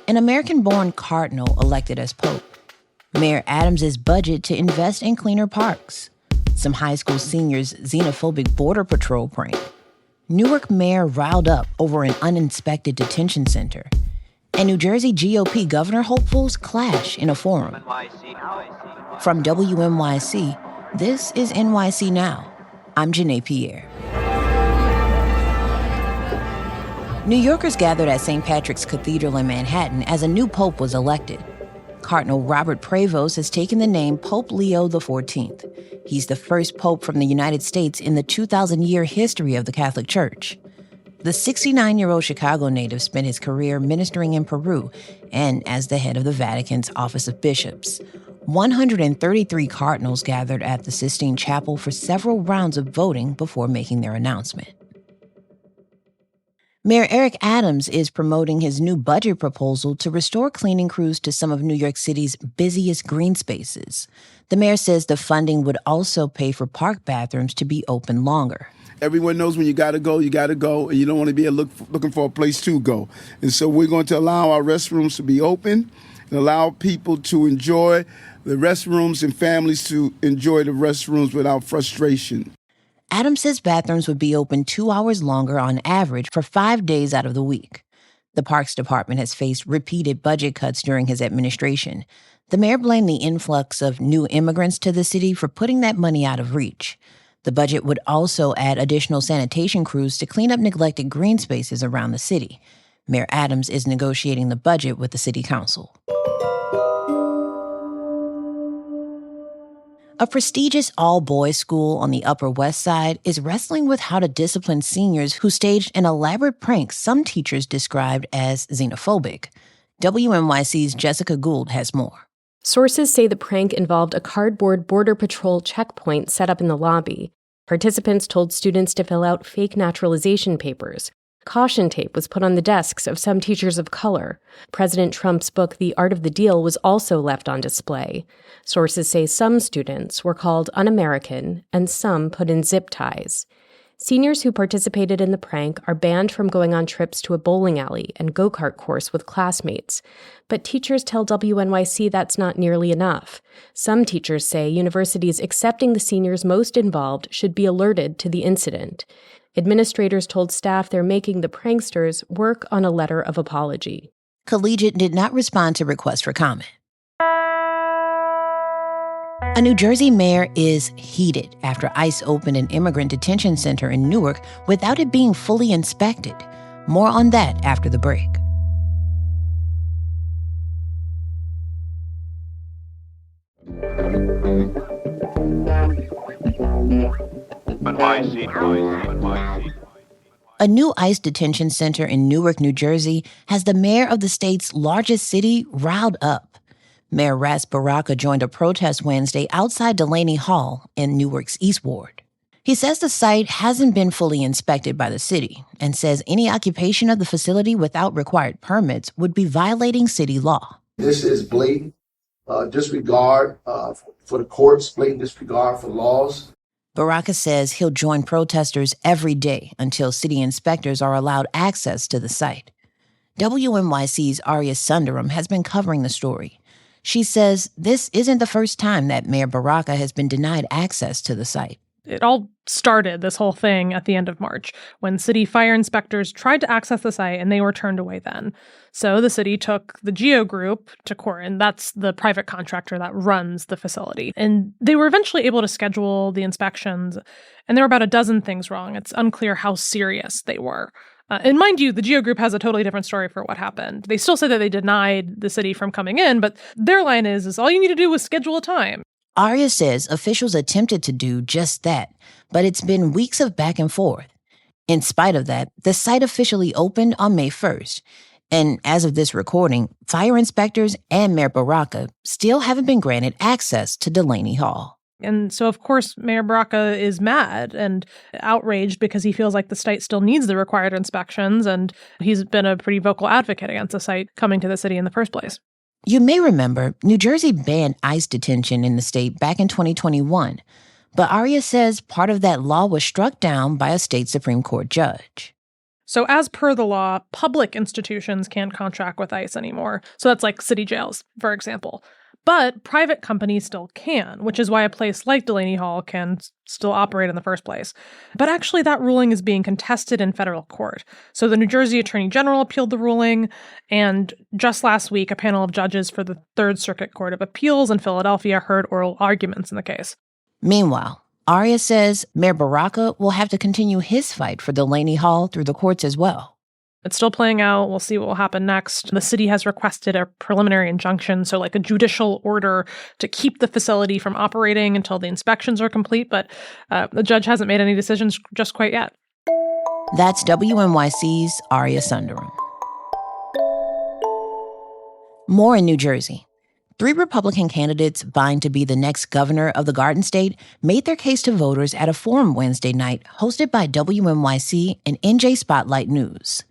An American-born Cardinal elected as Pope. Mayor Adams' budget to invest in cleaner parks. Some high school seniors' xenophobic border patrol prank. Newark mayor riled up over an uninspected detention center. And New Jersey GOP governor hopefuls clash in a forum. From WNYC, this is NYC Now. I'm Janae Pierre. New Yorkers gathered at St. Patrick's Cathedral in Manhattan as a new pope was elected. Cardinal Robert Prevost has taken the name Pope Leo XIV. He's the first pope from the United States in the 2,000-year history of the Catholic Church. The 69-year-old Chicago native spent his career ministering in Peru and as the head of the Vatican's Office of Bishops. 133 cardinals gathered at the Sistine Chapel for several rounds of voting before making their announcement. Mayor Eric Adams is promoting his new budget proposal to restore cleaning crews to some of New York City's busiest green spaces. The mayor says the funding would also pay for park bathrooms to be open longer. Everyone knows when you got to go, and you don't want to be looking for a place to go. And so we're going to allow our restrooms to be open and allow people to enjoy the restrooms and families to enjoy the restrooms without frustration. Adams says bathrooms would be open 2 hours longer on average for 5 days out of the week. The Parks Department has faced repeated budget cuts during his administration. The mayor blamed the influx of new immigrants to the city for putting that money out of reach. The budget would also add additional sanitation crews to clean up neglected green spaces around the city. Mayor Adams is negotiating the budget with the city council. A prestigious all-boys school on the Upper West Side is wrestling with how to discipline seniors who staged an elaborate prank some teachers described as xenophobic. WNYC's Jessica Gould has more. Sources say the prank involved a cardboard Border Patrol checkpoint set up in the lobby. Participants told students to fill out fake naturalization papers. Caution tape was put on the desks of some teachers of color. President Trump's book, The Art of the Deal, was also left on display. Sources say some students were called un-American and some put in zip ties. Seniors who participated in the prank are banned from going on trips to a bowling alley and go-kart course with classmates. But teachers tell WNYC that's not nearly enough. Some teachers say universities accepting the seniors most involved should be alerted to the incident. Administrators told staff they're making the pranksters work on a letter of apology. Collegiate did not respond to requests for comment. A New Jersey mayor is heated after ICE opened an immigrant detention center in Newark without it being fully inspected. More on that after the break. A new ICE detention center in Newark, New Jersey, has the mayor of the state's largest city riled up. Mayor Ras Baraka joined a protest Wednesday outside Delaney Hall in Newark's East Ward. He says the site hasn't been fully inspected by the city and says any occupation of the facility without required permits would be violating city law. This is blatant disregard for the courts, blatant disregard for laws. Baraka says he'll join protesters every day until city inspectors are allowed access to the site. WNYC's Arya Sundaram has been covering the story. She says this isn't the first time that Mayor Baraka has been denied access to the site. It all started, this whole thing, at the end of March, when city fire inspectors tried to access the site and they were turned away then. So the city took the Geo Group to court, and that's the private contractor that runs the facility. And they were eventually able to schedule the inspections, and there were about a dozen things wrong. It's unclear how serious they were. And mind you, the Geo Group has a totally different story for what happened. They still say that they denied the city from coming in, but their line is all you need to do is schedule a time. Arya says officials attempted to do just that, but it's been weeks of back and forth. In spite of that, the site officially opened on May 1st. And as of this recording, fire inspectors and Mayor Baraka still haven't been granted access to Delaney Hall. And so, of course, Mayor Baraka is mad and outraged because he feels like the site still needs the required inspections, and he's been a pretty vocal advocate against the site coming to the city in the first place. You may remember New Jersey banned ICE detention in the state back in 2021, but Arya says part of that law was struck down by a state Supreme Court judge. So as per the law, public institutions can't contract with ICE anymore. So that's like city jails, for example. But private companies still can, which is why a place like Delaney Hall can still operate in the first place. But actually, that ruling is being contested in federal court. So the New Jersey Attorney General appealed the ruling, and just last week, a panel of judges for the Third Circuit Court of Appeals in Philadelphia heard oral arguments in the case. Meanwhile, Aria says Mayor Baraka will have to continue his fight for Delaney Hall through the courts as well. It's still playing out. We'll see what will happen next. The city has requested a preliminary injunction, so like a judicial order to keep the facility from operating until the inspections are complete, but the judge hasn't made any decisions just quite yet. That's WNYC's Aria Sundaram. More in New Jersey. 3 Republican candidates vying to be the next governor of the Garden State made their case to voters at a forum Wednesday night hosted by WNYC and NJ Spotlight News.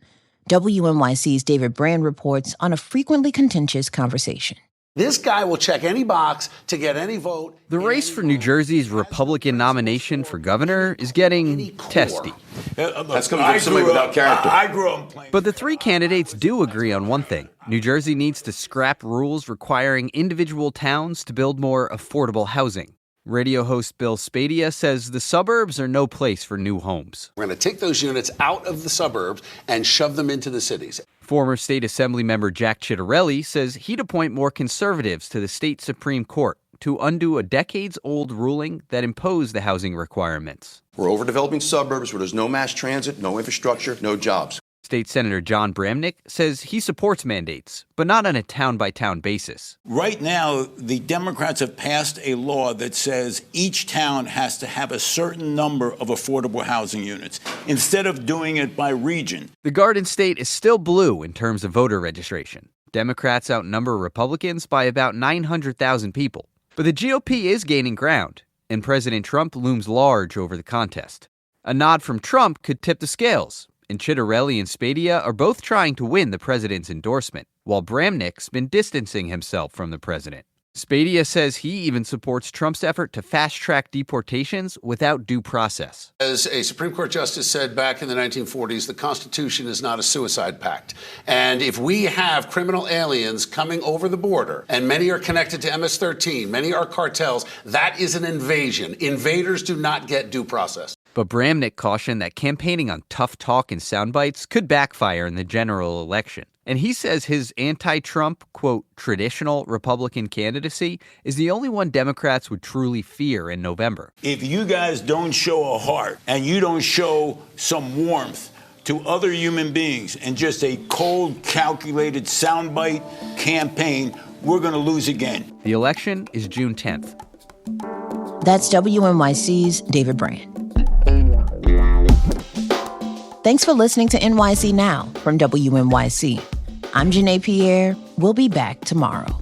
WNYC's David Brand reports on a frequently contentious conversation. This guy will check any box to get any vote. The race for New Jersey's Republican nomination for governor is getting testy. That's coming from somebody without character. I grew up playing. But the 3 candidates do agree on one thing. New Jersey needs to scrap rules requiring individual towns to build more affordable housing. Radio host Bill Spadia says the suburbs are no place for new homes. We're going to take those units out of the suburbs and shove them into the cities. Former State Assembly member Jack Ciattarelli says he'd appoint more conservatives to the state Supreme Court to undo a decades-old ruling that imposed the housing requirements. We're overdeveloping suburbs where there's no mass transit, no infrastructure, no jobs. State Senator John Bramnick says he supports mandates, but not on a town-by-town basis. Right now, the Democrats have passed a law that says each town has to have a certain number of affordable housing units, instead of doing it by region. The Garden State is still blue in terms of voter registration. Democrats outnumber Republicans by about 900,000 people. But the GOP is gaining ground, and President Trump looms large over the contest. A nod from Trump could tip the scales, and Ciattarelli and Spadia are both trying to win the president's endorsement, while Bramnick's been distancing himself from the president. Spadia says he even supports Trump's effort to fast-track deportations without due process. As a Supreme Court justice said back in the 1940s, the Constitution is not a suicide pact. And if we have criminal aliens coming over the border, and many are connected to MS-13, many are cartels, that is an invasion. Invaders do not get due process. But Bramnick cautioned that campaigning on tough talk and sound bites could backfire in the general election. And he says his anti-Trump, quote, traditional Republican candidacy is the only one Democrats would truly fear in November. If you guys don't show a heart and you don't show some warmth to other human beings and just a cold, calculated soundbite campaign, we're going to lose again. The election is June 10th. That's WNYC's David Brand. Thanks for listening to NYC Now from WNYC. I'm Janae Pierre. We'll be back tomorrow.